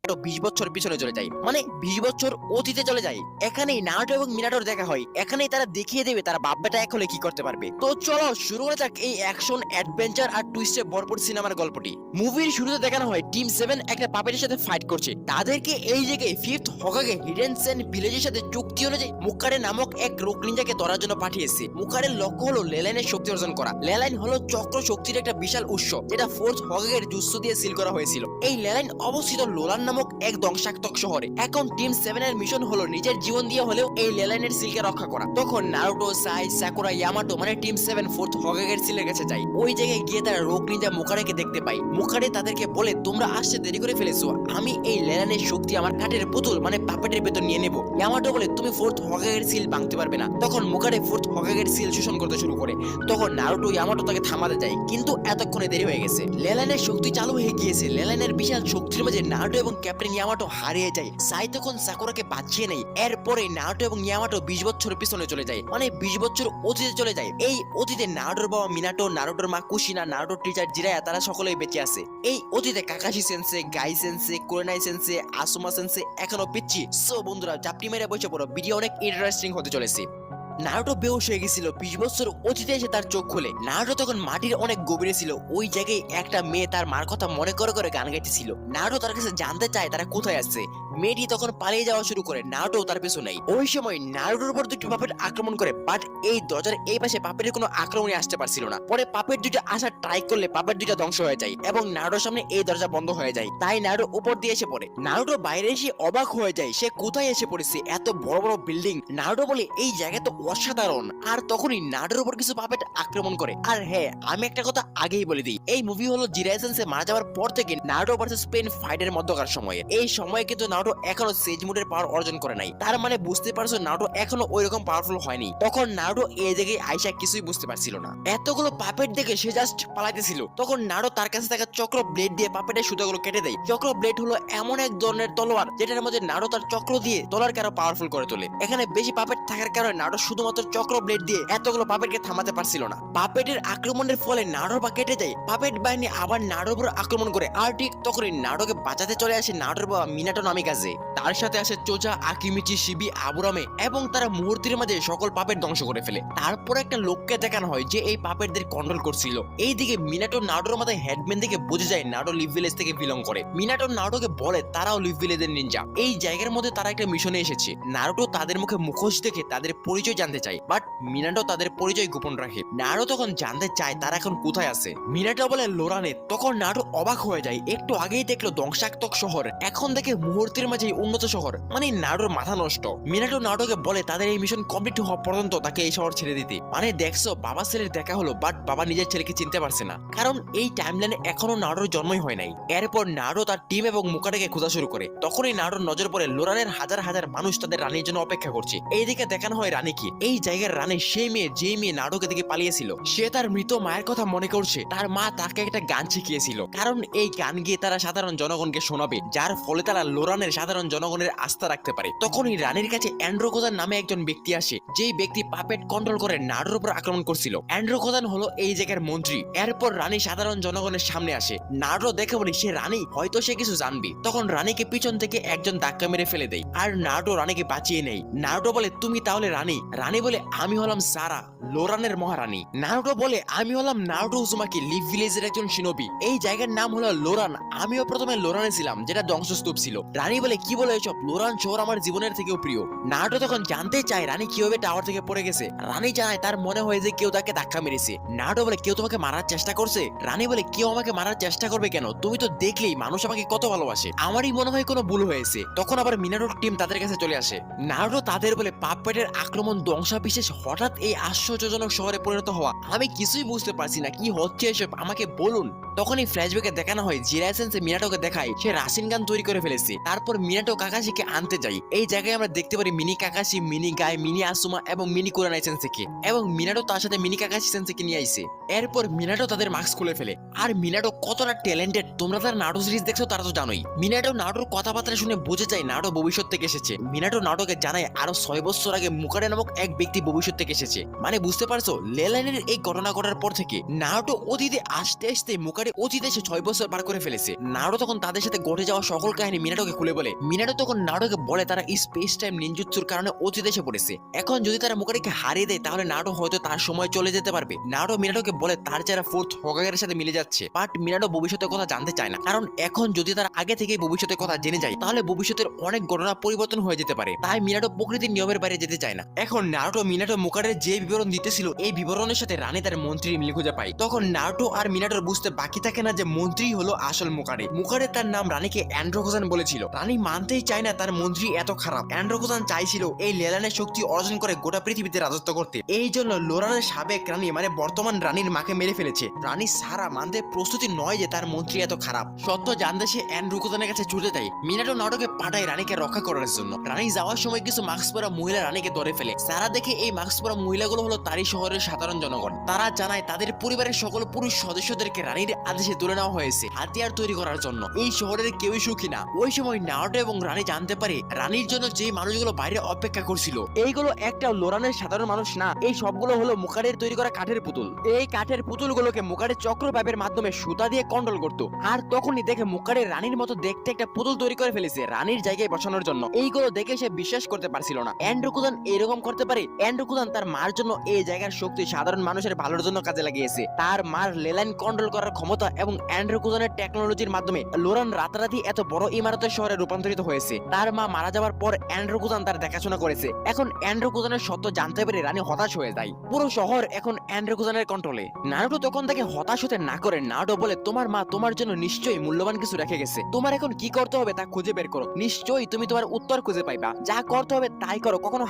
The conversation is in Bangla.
নারুটো 20 বছর পিছনে চলে যায়, মানে 20 বছর অতীতে চলে যায়। এখানেই নারুটো এবং মিনাটোর দেখা হয়, এখানেই তারা দেখিয়ে দেবে তারা বাপ বেটা এক হলে কি করতে পারবে। তো চলো শুরু করা যাক এই অ্যাকশন অ্যাডভেঞ্চার আর টুইস্টে ভরপুর সিনেমার গল্পটি। মুভির শুরুতে দেখানো হয় টিম 7 একটা পাপেটের সাথে ফাইট করছে। তাদেরকে এই জায়গায় ফিফথ হকাগে হিডেন সেন ভিলেজের সাথে চুক্তি অনুযায়ী মুকারে নামক এক রোগ নিনজাকে ধরার জন্য পাঠিয়েছে। মুকারের লক্ষ্য হলো লেলাইনের শক্তি অর্জন করা। লেলাইন হলো চক্র শক্তির একটা বিশাল উৎস, যেটা ফোর্থ হকাগের জুৎসু দিয়ে সিল করা হয়েছিল। এই লেলাইন অবস্থিত লোলান নামক এক ধ্বংসাত্মক শহরে। এখন টিম 7 এর মিশন হলো নিজের জীবন দিয়ে হলেও এই লেলাইনের সিলকে রক্ষা করা। তখন নারুটো, সাই, সাকুরা, ইয়ামাটো মানে টিম 7 ফোর্থ হকাগের সিলের কাছে যায়। ওই জায়গায় গিয়ে তারা রোগ নিনজা মুকারেকে দেখতে পায়। মুকারে তাদেরকে বলে, তোমরা আসতে দেরি করে ফেলেছো, আমি এই লেলাইনের শক্তি আমার কাঠের পুতুল মানে পাপেটের ভেতর নিয়ে নেব। ইয়ামাটো বলে, তুমি ফোর্থ হকাগের সিল ভাঙতে পারবে না। তখন মুকারে ফোর্থ হকাগের সিল শোষণ করতে শুরু করে। তখন নারুটো ইয়ামাটো তাকে থামাতে যায়, কিন্তু এতক্ষণে দেরি হয়ে গেছে। লেলাইনের শক্তি চালু হয়ে গিয়েছে। লেলাইনের বিশাল শক্তির মাঝে নারুটো এবং ক্যাপ্টেন ইয়ামাটো হারিয়ে যায়। সাই তখন সাকুরাকে বাঁচিয়ে নেয়। এরপরে নারুটো এবং ইয়ামাটো 20 বছর পিছনে চলে যায়, মানে 20 বছর অতীতে চলে যায়। এই অতীতে নারুটোর বাবা মিনাটো, নারুটোর মা কুশিনা, নারুটোর টিচার জিরায়া তারা সকলেই বেঁচে আছে। এই অতীতে কাকাশি সেন্সে, গাই সেন্সে, কোরেনাই সেন্সে, আসুমা সেন্সে এখনো পিচ্ছি। সো বন্ধুরা চাপটি মেরে বসে পড়ো, ভিডিও অনেক ইন্টারেস্টিং হতে চলেছে। নারুটো বেহুশ হয়ে গেছিল। 20 বছর অতীতে এসে তার চোখ খোলে। নারুটো তখন মাটির অনেক গভীরে ছিল। ওই জায়গায় একটা মেয়ে তার মার কথা মনে করে করে গান গাইতেছিল। নারুটো তার কাছে জানতে চায় তারা কোথায় আছে। মেয়েটি তখন পালিয়ে যাওয়া শুরু করে, নারুটো তার পিছু নেই। ওই সময় নারুটোর উপর দুটি পাপেট আক্রমণ করে, বাট এই দরজার এই পাশে পাপেটের কোনো আক্রমণই আসতে পারছিল না। পরে পাপেট দুইটা আসার ট্রাই করলে পাপেট দুইটা ধ্বংস হয়ে যায় এবং নারুটোর সামনে এই দরজা বন্ধ হয়ে যায়। তাই নারুটো উপর দিয়ে এসে পড়ে। নারুটো বাইরে এসে অবাক হয়ে যায়, সে কোথায় এসে পড়েছে, এত বড় বড় বিল্ডিং। নারুটো বলে, এই জায়গা তো অসাধারণ। আর তখনই নারুটোর উপর কিছু পাপেট আক্রমণ করে। আর হ্যাঁ, আমি একটা কথা আগেই বলে দিই, এই মুভি হলো জিরায়া সেন্সে মারা যাওয়ার পর থেকে নারুটো ভার্সেস পেন ফাইটের মধ্যকার সময়ে। এই সময়ে কিন্তু নারুটো এখনো সেজ মুডের পাওয়ার অর্জন করে নাই। তার মানে বুঝতে পারছো নারুটো এখনো ওইরকম পাওয়ারফুল হয়নি। তখন নারুটো এই জায়গায় আইসা কিছুই বুঝতে পারছিল না। এতগুলো পাপেট দেখে সে জাস্ট পালাইতেছিল। তখন নারুটো তার কাছে থাকা চক্র ব্লেড দিয়ে পাপেটের সুতাগুলো কেটে দেয়। চক্র ব্লেড হলো এমন এক ধরনের তলোয়ার যেটার মধ্যে নারুটো তার চক্র দিয়ে তলোয়ারকে আরো পাওয়ারফুল করে তোলে। এখানে বেশি পাপেট থাকার কারণে নারুটো শুধুমাত্র চক্র ব্লেড দিয়ে এতগুলো পাপেটকে থামাতে পারছিল না। পাপেটের আক্রমণের ফলে নারুটোর পা কেটে যায়। পাপেট বাহিনী আবার নারুটোর উপর আক্রমণ করে। আর ঠিক তখনই নারুটোকে বাঁচাতে চলে আসে নারুটোর বাবা মিনাটো নামিকাজে। তার সাথে আসে চোজা, আকিমিচি, শিবি, আবুরামে এবং তারা মুহূর্তের মাঝে সকল পাপেট ধ্বংস করে ফেলে। তারপর একটা লোককে দেখানো হয় যে এই পাপেটদের কন্ট্রোল করছিল। এইদিকে মিনাটো নারুটোর মাথায় হেডম্যান থেকে বুঝে যায় নারুটো লিভ ভিলেজ থেকে বিলং করে। মিনাটো নারুটোকে বলে তারাও লিভ ভিলেজের নিনজা। এই জায়গার মধ্যে তারা একটা মিশনে এসেছে। নারুটো তাদের মুখে মুখোশ দেখে তাদের পরিচয় জানতে চায়, বাট মিনাটো তাদের পরিচয় গোপন রাখে। নারুটো তখন জানতে চায় তারা এখন কোথায় আছে। মিনাটো বলে লোরানে। তখন নারুটো অবাক হয়ে যায়, একটু আগেই দেখলো ধ্বংসাত্মক শহর, এখন দেখে মুহূর্তের মাঝে উন্নত শহর, মানে নারুটোর মাথা নষ্ট। মিনাটো নারুটোকে বলে তাদের এই মিশন কমপ্লিট হওয়া পর্যন্ত তাকে এই শহর ছেড়ে দিতে। মানে দেখছো, বাবা ছেলের দেখা হলো, বাট বাবা নিজের ছেলেকে চিনতে পারছে না, কারণ এই টাইমলাইনে এখনো নারুটোর জন্মই হয় নাই। এরপর নারুটো তার টিম এবং মুকারেকে খোঁজা শুরু করে। তখনই নারুটোর নজর পড়ে লোরানের হাজার হাজার মানুষ তাদের রানীর জন্য অপেক্ষা করছে। এইদিকে দেখানো হয় রানীকে। এই জায়গার রানী সেই মেয়ে যে মেয়ে নারুটোকে থেকে পালিয়েছিল। সে তার মৃত মায়ের কথা মনে করছে। তার মা তাকে একটা গান শিখিয়েছিল, কারণ এই গান গিয়ে তারা সাধারণ জনগণকে শোনাবে, যার ফলে তারা লোরানের সাধারণ জনগণের আস্থা রাখতে পারে। তখনই রানীর কাছে অ্যান্ড্রোকোদান নামে একজন ব্যক্তি আসে, যেই ব্যক্তি পাপেট কন্ট্রোল করে নারুটোর উপর আক্রমণ করছিল। অ্যান্ড্রোকোদান হলো এই জায়গার মন্ত্রী। এরপর রানী সাধারণ জনগণের সামনে আসে। নারুটো দেখে বলি সে রানী, হয়তো সে কিছু জানবে। তখন রানীকে পিছন থেকে একজন ধাক্কা মেরে ফেলে দেয়, আর নারুটো রানীকে বাঁচিয়ে নেয়। নারুটো বলে, তুমি তাহলে রানী? রানী বলে, আমি হলাম সারা, লোরানের মহারানী। নারুটো বলে, আমি হলাম নারুটো উজুমাকি, লিভ ভিলেজের একজন শিনোবি। এই জায়গার নাম হলো লোরান। আমিও প্রথমে লোরানে ছিলাম, যেটা ধ্বংসস্তূপ ছিল। রানী বলে, কি বলে এসব? লোরান শহর আমার জীবনের থেকেও প্রিয়। নারুটো তখন জানতে চায় রানী কিভাবে টাওয়ার থেকে পড়ে গেছে। রানী জানায় তার মনে হয় যে কেউ তাকে ধাক্কা মেরেছে। নারুটো বলে, কেউ তোমাকে মারার চেষ্টা করছে? রানী বলে, কেউ আমাকে মারার চেষ্টা করবে কেন? তুমি তো দেখলেই মানুষ আমাকে কত ভালোবাসে, আমারই মনে হয় কোনো ভুল হয়েছে। তখন আবার মিনাটোর টিম তাদের কাছে চলে আসে। নারুটো তাদের বলে, পাপেটের আক্রমণ, ধ্বংসাবিশেষ, হঠাৎ এই আশ্চর্যজনক শহরে পরিণত হওয়া, আমি কিছুই বুঝতে পারছি না, কি হচ্ছে এসব, আমাকে বলুন। তখন এই ফ্ল্যাশব্যাকে দেখানো হয় জিরায়া সেন্সে মিনাটোকে দেখায় সে রাশিন গান তৈরি করে ফেলেছে। তারপর মিনাটো কাকাশিকে আনতে যাই। এই জায়গায় আমরা দেখতে পারি মিনি কাকাশি, মিনি গাই, মিনি আসুমা এবং মিনি কুরানাই সেন্সেকে, এবং মিনাটো তার সাথে মিনি কাকাশি সেন্সেকে নিয়ে আইছে। এরপর মিনাটো তাদের মাস্ক খুলে ফেলে। আর মিনাটো কতটা ট্যালেন্টেড তোমরা যারা নারুটো সিরিজ দেখছো তারা তো জানোই। মিনাটো নারুটোর কথাবার্তা শুনে বুঝে যায় নারুটো ভবিষ্যৎ থেকে এসেছে। মিনাটো নারুটোকে জানায় আরো 6 বছর আগে মুকারে নামক এক ব্যক্তি ভবিষ্যৎ থেকে এসেছে। মানে বুঝতে পারছো, লেলাইনের এই ঘটনা ঘটার পর থেকে নারুটো অতীতে আসতে আসতে মুকারে অতীতে এসে 6 বছর পার করে ফেলেছে। নারুটো তখন তাদের সাথে ঘটে যাওয়া সকল কাহিনী মিনাটোকে খুলে বলে। মিনাটো তখন নারুটোকে বলে তারা স্পেস টাইম নিনজুৎসুর কারণে অতীতে এসে পড়েছে। এখন যদি তারা মুকারেকে হারিয়ে দেয় তাহলে নারুটো হয়তো তার সময় চলে যেতে পারবে। নারুটো মিনাটোকে বলে তার চেহারা ফোর্থ হোকাগের সাথে মিলে যাচ্ছে, বাট মিনাটো ভবিষ্যতের কথা জানতে চায় না, কারণ এখন যদি তারা আগে থেকেই ভবিষ্যতের কথা জেনে যায় তাহলে ভবিষ্যতের অনেক ঘটনা পরিবর্তন হয়ে যেতে পারে। তাই মিনাটো প্রকৃতির নিয়মের বাইরে যেতে চায় না। এখন নারুটো মিনাটো মুকারের যে বিবরণ দিতেছিল এই বিবরণের সাথে রানী তার মন্ত্রী মিল খুঁজে পায়। তখন নারুটো আর মিনাটোর বুঝতে বাকি থাকে না যে মন্ত্রী হলো আসল মুকারে। মুকারে তার নাম রানীকে অ্যান্ড্রোকোজান বলেছিল। রানী মানতেই চায় না তার মন্ত্রী এত খারাপ। অ্যান্ড্রোকোজান চাইছিল এই লেলানের শক্তি অর্জন করে গোটা পৃথিবীতে রাজত্ব করতে। এই জন্য লোরানের সাবেক রানী মানে বর্তমান রানীর মাকে মেরে ফেলেছে। রানী সারা মানতে প্রস্তুতি নয় যে তার মন্ত্রী এত খারাপ। সত্য জানতে সে অ্যান্ড্রোকোজানের কাছে ছুটে যায়। মিনাটো নাটকে পাঠায় রানীকে রক্ষা করার জন্য। রানী যাওয়ার সময় কিছু মাস্ক পরা মহিলা রানীকে ধরে ফেলে। সারা দেখে এই মাস্ক পরা মহিলাগুলো হলো তারই শহরের সাধারণ জনগণ। তারা জানায় তাদের পরিবারের সকল পুরুষ সদস্যদেরকে রানীর আদেশে তুলে নেওয়া হয়েছে হাতিয়ার তৈরি করার জন্য। এই শহরের কেউই সুখী না। ওই সময় নারুটো এবং রানী জানতে পারে রানীর জন্য যে মানুষগুলো বাইরে অপেক্ষা করছিল এইগুলো একটা লোরানের সাধারণ মানুষ না, এই সবগুলো হলো মুকারের তৈরি করা কাঠের পুতুল। এই কাঠের পুতুলগুলোকে মুকারের চক্রব্যাপের মাধ্যমে সুতা দিয়ে কন্ট্রোল করতো। আর তখনই দেখে মুকারের রানীর মতো দেখতে একটা পুতুল তৈরি করে ফেলেছে রানীর জায়গায় বসানোর জন্য। এইগুলো দেখে সে বিশ্বাস করতে পারছিল না অ্যান্ড্রোকোজান এরকম করতে পারে। অ্যান্ড্রোকোজান তার মার জন্য এই জায়গার শক্তি সাধারণ মানুষের ভালোর জন্য কাজে লাগিয়েছে। তার মার লেলাইন কন্ট্রোল করার ক্ষমতা এবং অ্যান্ড্রোকোজানের টেকনোলজির মাধ্যমে লোরান রাতারাতি এত বড় ইমারতের শহরে রূপান্তরিত হয়েছে। তার মা মারা যাওয়ার পর অ্যান্ড্রোকোজান তার দেখাশোনা করেছে। এখন অ্যান্ড্রোকোজানের সত্য জানতে পেরে রানী হতাশ হয়ে যায়। পুরো শহর এখন অ্যান্ড্রোকোজানের কন্ট্রোলে। নারুটো তখন তাকে হতাশ হতে না করে নারুটো বলে তোমার মা তোমার জন্য নিশ্চয়ই মূল্যবান কিছু রেখে গেছে। তোমার এখন কি করতে হবে তা খুঁজে বের করো। নিশ্চয়ই তুমি তোমার উত্তর খুঁজে পাইবা। যা করতে হবে তাই করো, কখনো